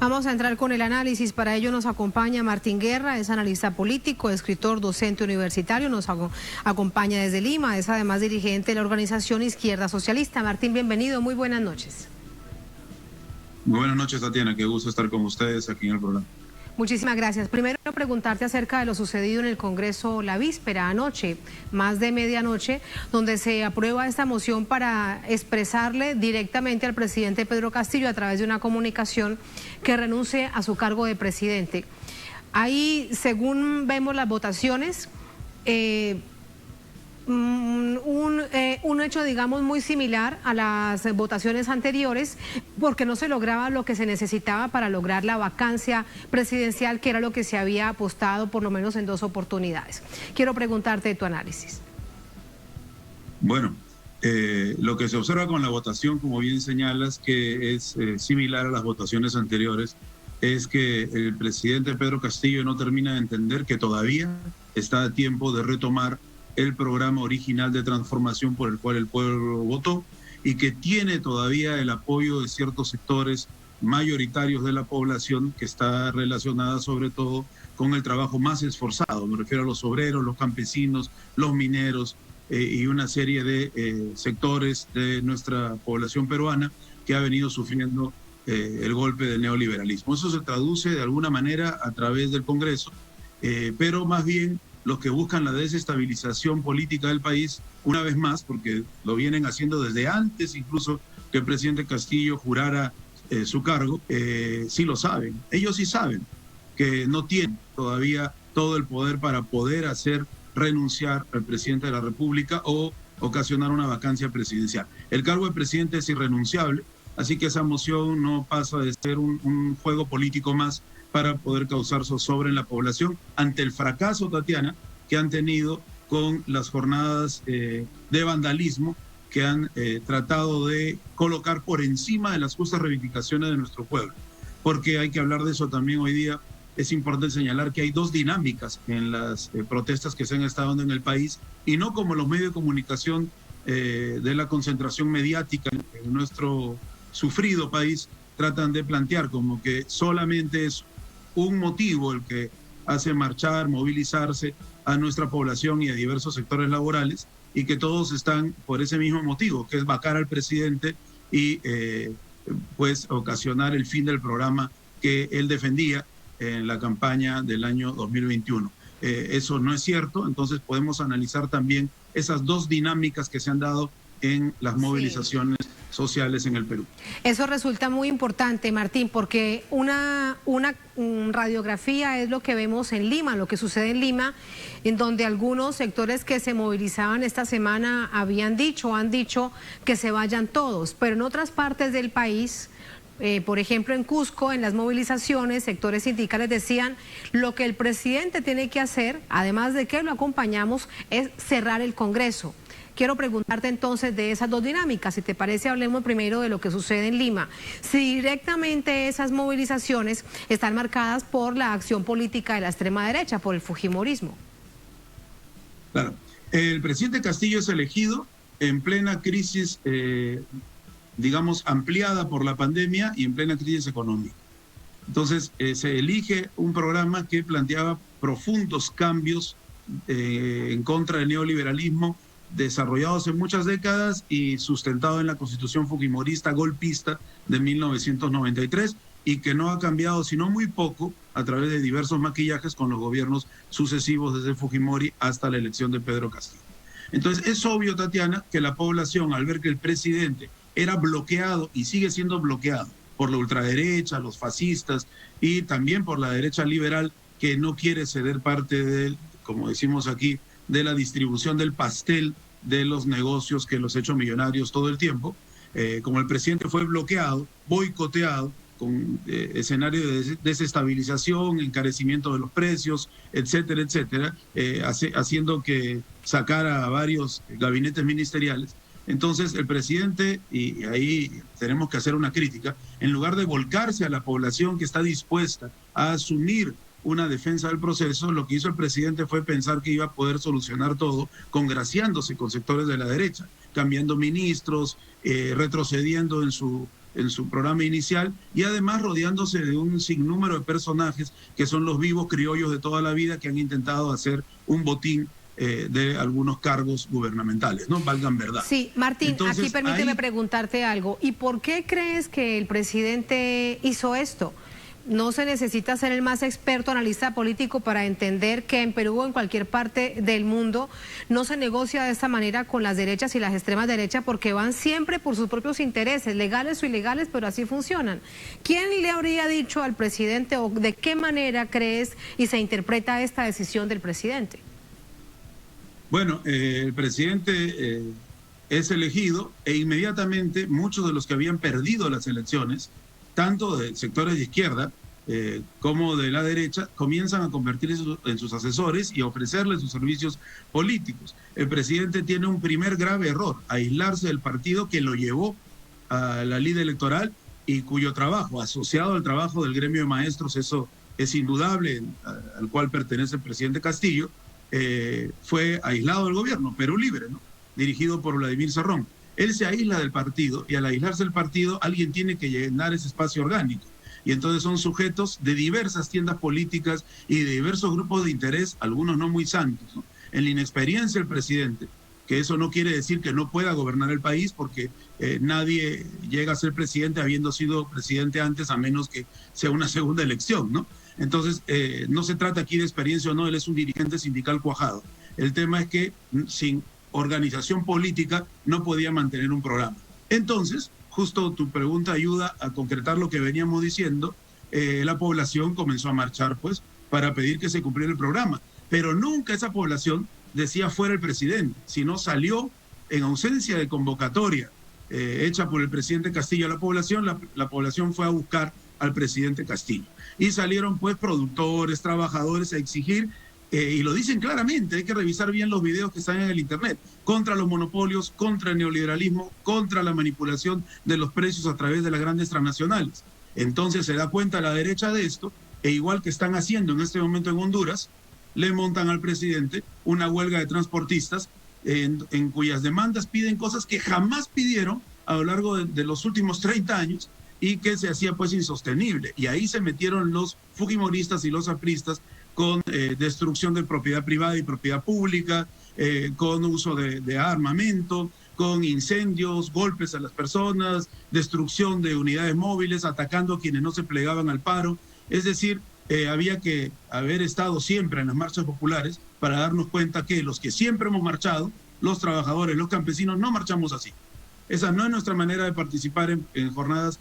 Vamos a entrar con el análisis. Para ello nos acompaña Martín Guerra, es analista político, escritor, docente universitario, nos acompaña desde Lima, es además dirigente de la organización Izquierda Socialista. Martín, bienvenido, muy buenas noches. Muy buenas noches, Tatiana, qué gusto estar con ustedes aquí en el programa. Muchísimas gracias. Primero, preguntarte acerca de lo sucedido en el Congreso la víspera, anoche, más de medianoche, donde se aprueba esta moción para expresarle directamente al presidente Pedro Castillo a través de una comunicación que renuncie a su cargo de presidente. Ahí, según vemos las votaciones, un hecho, digamos, muy similar a las votaciones anteriores, porque no se lograba lo que se necesitaba para lograr la vacancia presidencial, que era lo que se había apostado por lo menos en 2 oportunidades. Quiero preguntarte de tu análisis. Bueno, lo que se observa con la votación, como bien señalas, que es similar a las votaciones anteriores, es que el presidente Pedro Castillo no termina de entender que todavía está a tiempo de retomar el programa original de transformación por el cual el pueblo votó y que tiene todavía el apoyo de ciertos sectores mayoritarios de la población que está relacionada sobre todo con el trabajo más esforzado. Me refiero a los obreros, los campesinos, los mineros y una serie de sectores de nuestra población peruana que ha venido sufriendo el golpe del neoliberalismo. Eso se traduce de alguna manera a través del Congreso, pero más bien los que buscan la desestabilización política del país, una vez más, porque lo vienen haciendo desde antes incluso que el presidente Castillo jurara su cargo, sí lo saben. Ellos sí saben que no tienen todavía todo el poder para poder hacer renunciar al presidente de la República o ocasionar una vacancia presidencial. El cargo de presidente es irrenunciable, así que esa moción no pasa de ser un juego político más para poder causar zozobra en la población ante el fracaso, Tatiana, que han tenido con las jornadas de vandalismo que han tratado de colocar por encima de las justas reivindicaciones de nuestro pueblo. Porque hay que hablar de eso también hoy día. Es importante señalar que hay 2 dinámicas en las protestas que se han estado dando en el país, y no como los medios de comunicación de la concentración mediática en nuestro sufrido país tratan de plantear, como que solamente es un motivo el que hace marchar, movilizarse a nuestra población y a diversos sectores laborales, y que todos están por ese mismo motivo, que es vacar al presidente y pues ocasionar el fin del programa que él defendía en la campaña del año 2021. Eso no es cierto, entonces podemos analizar también esas 2 dinámicas que se han dado en las movilizaciones sociales en el Perú. Eso resulta muy importante, Martín, porque una radiografía es lo que vemos en Lima, lo que sucede en Lima, en donde algunos sectores que se movilizaban esta semana han dicho que se vayan todos, pero en otras partes del país, por ejemplo en Cusco, en las movilizaciones, sectores sindicales decían lo que el presidente tiene que hacer, además de que lo acompañamos, es cerrar el Congreso. Quiero preguntarte entonces de esas 2 dinámicas, si te parece hablemos primero de lo que sucede en Lima. Si directamente esas movilizaciones están marcadas por la acción política de la extrema derecha, por el fujimorismo. Claro, el presidente Castillo es elegido en plena crisis, digamos, ampliada por la pandemia y en plena crisis económica. Entonces, se elige un programa que planteaba profundos cambios en contra del neoliberalismo, desarrollado hace muchas décadas y sustentado en la Constitución fujimorista golpista de 1993, y que no ha cambiado sino muy poco a través de diversos maquillajes con los gobiernos sucesivos desde Fujimori hasta la elección de Pedro Castillo. Entonces es obvio, Tatiana, que la población, al ver que el presidente era bloqueado y sigue siendo bloqueado por la ultraderecha, los fascistas y también por la derecha liberal, que no quiere ceder parte de, como decimos aquí, de la distribución del pastel de los negocios que los ha hecho millonarios todo el tiempo, como el presidente fue bloqueado, boicoteado, con escenario de desestabilización, encarecimiento de los precios, etcétera, etcétera, haciendo que sacara a varios gabinetes ministeriales. Entonces el presidente, y ahí tenemos que hacer una crítica, en lugar de volcarse a la población que está dispuesta a asumir una defensa del proceso, lo que hizo el presidente fue pensar que iba a poder solucionar todo congraciándose con sectores de la derecha, cambiando ministros, retrocediendo en su en su programa inicial, y además rodeándose de un sinnúmero de personajes que son los vivos criollos de toda la vida que han intentado hacer un botín de algunos cargos gubernamentales, ¿no? Valgan verdad. Sí, Martín, entonces, aquí permíteme preguntarte algo. ¿Y por qué crees que el presidente hizo esto? No se necesita ser el más experto analista político para entender que en Perú o en cualquier parte del mundo no se negocia de esta manera con las derechas y las extremas derechas, porque van siempre por sus propios intereses, legales o ilegales, pero así funcionan. ¿Quién le habría dicho al presidente o de qué manera crees y se interpreta esta decisión del presidente? Bueno, el presidente es elegido e inmediatamente muchos de los que habían perdido las elecciones, tanto de sectores de izquierda como de la derecha, comienzan a convertirse en sus asesores y a ofrecerles sus servicios políticos. El presidente tiene un primer grave error: aislarse del partido que lo llevó a la lid electoral y cuyo trabajo, asociado al trabajo del gremio de maestros, eso es indudable, al cual pertenece el presidente Castillo, fue aislado del gobierno, Perú Libre, ¿no? Dirigido por Vladimir Cerrón. Él se aísla del partido y al aislarse del partido alguien tiene que llenar ese espacio orgánico. Y entonces son sujetos de diversas tiendas políticas y de diversos grupos de interés, algunos no muy santos, ¿no? En la inexperiencia del presidente, que eso no quiere decir que no pueda gobernar el país, porque nadie llega a ser presidente habiendo sido presidente antes, a menos que sea una segunda elección, ¿no? Entonces, no se trata aquí de experiencia o no, él es un dirigente sindical cuajado. El tema es que sin organización política no podía mantener un programa. Entonces, justo tu pregunta ayuda a concretar lo que veníamos diciendo. La población comenzó a marchar, pues, para pedir que se cumpliera el programa. Pero nunca esa población decía fuera el presidente, sino salió en ausencia de convocatoria hecha por el presidente Castillo a la población. La población fue a buscar al presidente Castillo. Y salieron pues productores, trabajadores a exigir, y lo dicen claramente, hay que revisar bien los videos que están en el internet, contra los monopolios, contra el neoliberalismo, contra la manipulación de los precios a través de las grandes transnacionales. Entonces se da cuenta la derecha de esto, e igual que están haciendo en este momento en Honduras, le montan al presidente una huelga de transportistas en cuyas demandas piden cosas que jamás pidieron a lo largo de los últimos 30 años, y que se hacía pues insostenible. Y ahí se metieron los fujimoristas y los apristas con destrucción de propiedad privada y propiedad pública, con uso de armamento, con incendios, golpes a las personas, destrucción de unidades móviles, atacando a quienes no se plegaban al paro. Es decir, había que haber estado siempre en las marchas populares para darnos cuenta que los que siempre hemos marchado, los trabajadores, los campesinos, no marchamos así. Esa no es nuestra manera de participar en jornadas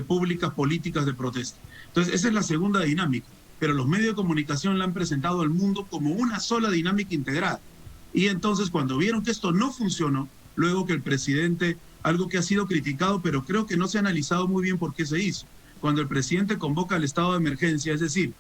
públicas, políticas de protesta. Entonces, esa es la segunda dinámica, pero los medios de comunicación la han presentado al mundo como una sola dinámica integrada. Y entonces, cuando vieron que esto no funcionó, luego que el presidente, algo que ha sido criticado, pero creo que no se ha analizado muy bien por qué se hizo, cuando el presidente convoca el estado de emergencia, es decir,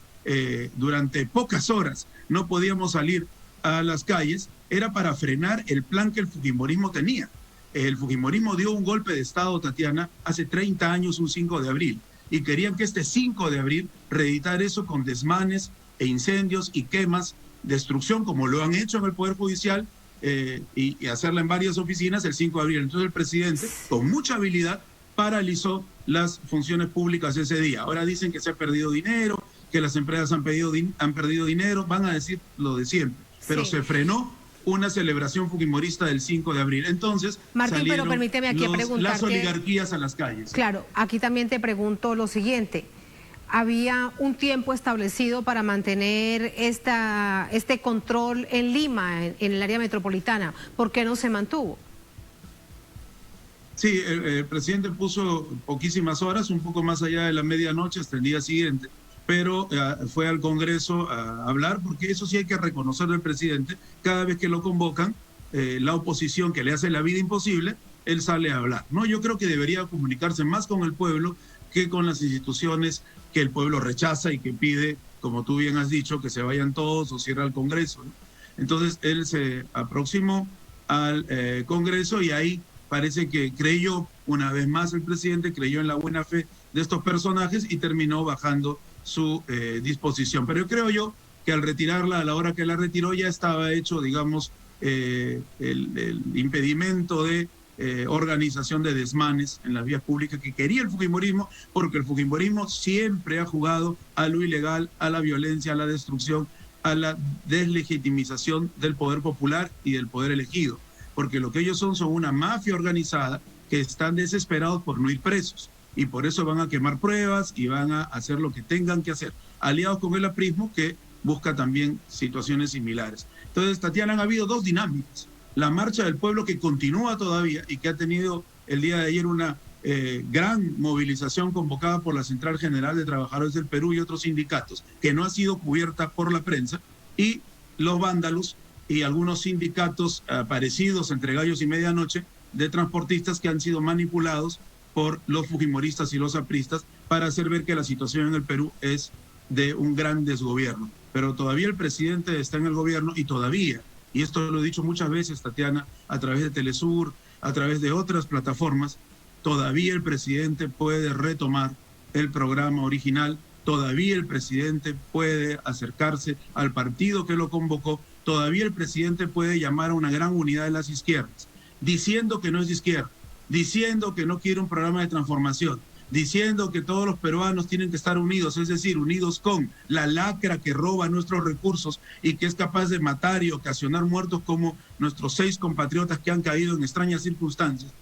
durante pocas horas no podíamos salir a las calles, era para frenar el plan que el fujimorismo tenía. El fujimorismo dio un golpe de Estado, Tatiana, hace 30 años, un 5 de abril, y querían que este 5 de abril reeditar eso con desmanes e incendios y quemas, destrucción, como lo han hecho en el Poder Judicial, y hacerla en varias oficinas el 5 de abril. Entonces el presidente, con mucha habilidad, paralizó las funciones públicas ese día. Ahora dicen que se ha perdido dinero, que las empresas han perdido dinero, van a decir lo de siempre, pero se frenó una celebración fujimorista del 5 de abril. Entonces, Martín, pero permíteme aquí preguntarte, las oligarquías a las calles. Claro, aquí también te pregunto lo siguiente. Había un tiempo establecido para mantener este control en Lima, en el área metropolitana. ¿Por qué no se mantuvo? Sí, el presidente puso poquísimas horas, un poco más allá de la medianoche hasta el día siguiente, pero fue al Congreso a hablar, porque eso sí hay que reconocerle al presidente. Cada vez que lo convocan, la oposición que le hace la vida imposible, él sale a hablar. No, yo creo que debería comunicarse más con el pueblo que con las instituciones que el pueblo rechaza y que pide, como tú bien has dicho, que se vayan todos o cierra el Congreso, ¿no? Entonces él se aproximó al Congreso y ahí parece que creyó, una vez más el presidente creyó en la buena fe de estos personajes y terminó bajando su disposición. Pero creo yo que al retirarla, a la hora que la retiró, ya estaba hecho, digamos, el impedimento de la organización de desmanes en las vías públicas que quería el fujimorismo, porque el fujimorismo siempre ha jugado a lo ilegal, a la violencia, a la destrucción, a la deslegitimización del poder popular y del poder elegido, porque lo que ellos son una mafia organizada que están desesperados por no ir presos y por eso van a quemar pruebas y van a hacer lo que tengan que hacer, aliados con el aprismo que busca también situaciones similares. Entonces, Tatiana, han habido dos dinámicas. La marcha del pueblo que continúa todavía y que ha tenido el día de ayer una gran movilización convocada por la Central General de Trabajadores del Perú y otros sindicatos, que no ha sido cubierta por la prensa, y los vándalos y algunos sindicatos parecidos entre gallos y medianoche de transportistas que han sido manipulados por los fujimoristas y los apristas para hacer ver que la situación en el Perú es de un gran desgobierno. Pero todavía el presidente está en el gobierno y todavía, y esto lo he dicho muchas veces, Tatiana, a través de Telesur, a través de otras plataformas, todavía el presidente puede retomar el programa original, todavía el presidente puede acercarse al partido que lo convocó, todavía el presidente puede llamar a una gran unidad de las izquierdas, diciendo que no es de izquierda, diciendo que no quiere un programa de transformación, diciendo que todos los peruanos tienen que estar unidos, es decir, unidos con la lacra que roba nuestros recursos y que es capaz de matar y ocasionar muertos como nuestros 6 compatriotas que han caído en extrañas circunstancias.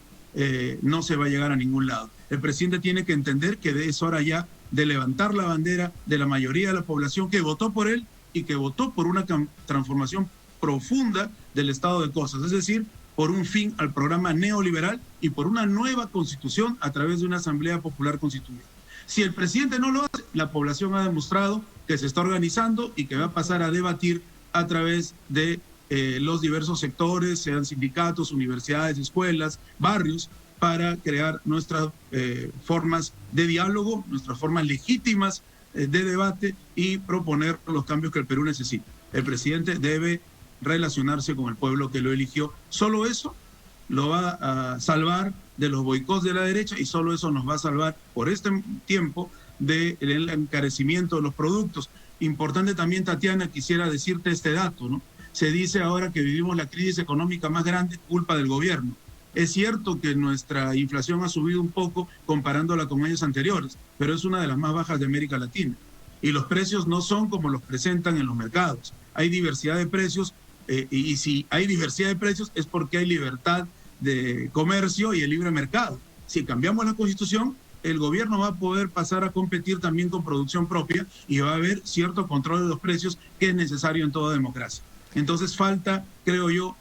No se va a llegar a ningún lado. El presidente tiene que entender que es hora ya de levantar la bandera de la mayoría de la población que votó por él y que votó por una transformación profunda del estado de cosas, es decir, por un fin al programa neoliberal y por una nueva constitución a través de una asamblea popular constituyente. Si el presidente no lo hace, la población ha demostrado que se está organizando y que va a pasar a debatir a través de los diversos sectores, sean sindicatos, universidades, escuelas, barrios, para crear nuestras formas de diálogo, nuestras formas legítimas de debate y proponer los cambios que el Perú necesita. El presidente debe relacionarse con el pueblo que lo eligió. Solo eso lo va a salvar de los boicots de la derecha y solo eso nos va a salvar por este tiempo del encarecimiento de los productos. Importante también, Tatiana, quisiera decirte este dato, ¿no? Se dice ahora que vivimos la crisis económica más grande culpa del gobierno. Es cierto que nuestra inflación ha subido un poco comparándola con años anteriores, pero es una de las más bajas de América Latina. Y los precios no son como los presentan en los mercados. Hay diversidad de precios y si hay diversidad de precios es porque hay libertad de comercio y el libre mercado. Si cambiamos la Constitución, el gobierno va a poder pasar a competir también con producción propia y va a haber cierto control de los precios que es necesario en toda democracia. Entonces falta, creo yo,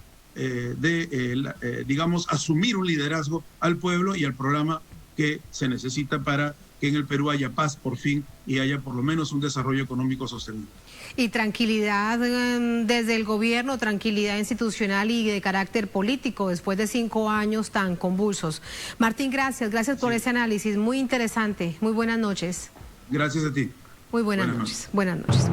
digamos, asumir un liderazgo al pueblo y al programa que se necesita para que en el Perú haya paz por fin y haya por lo menos un desarrollo económico sostenible. Y tranquilidad desde el gobierno, tranquilidad institucional y de carácter político después de 5 años tan convulsos. Martín, gracias por ese análisis, muy interesante. Muy buenas noches. Gracias a ti. Muy buenas noches. Buenas noches.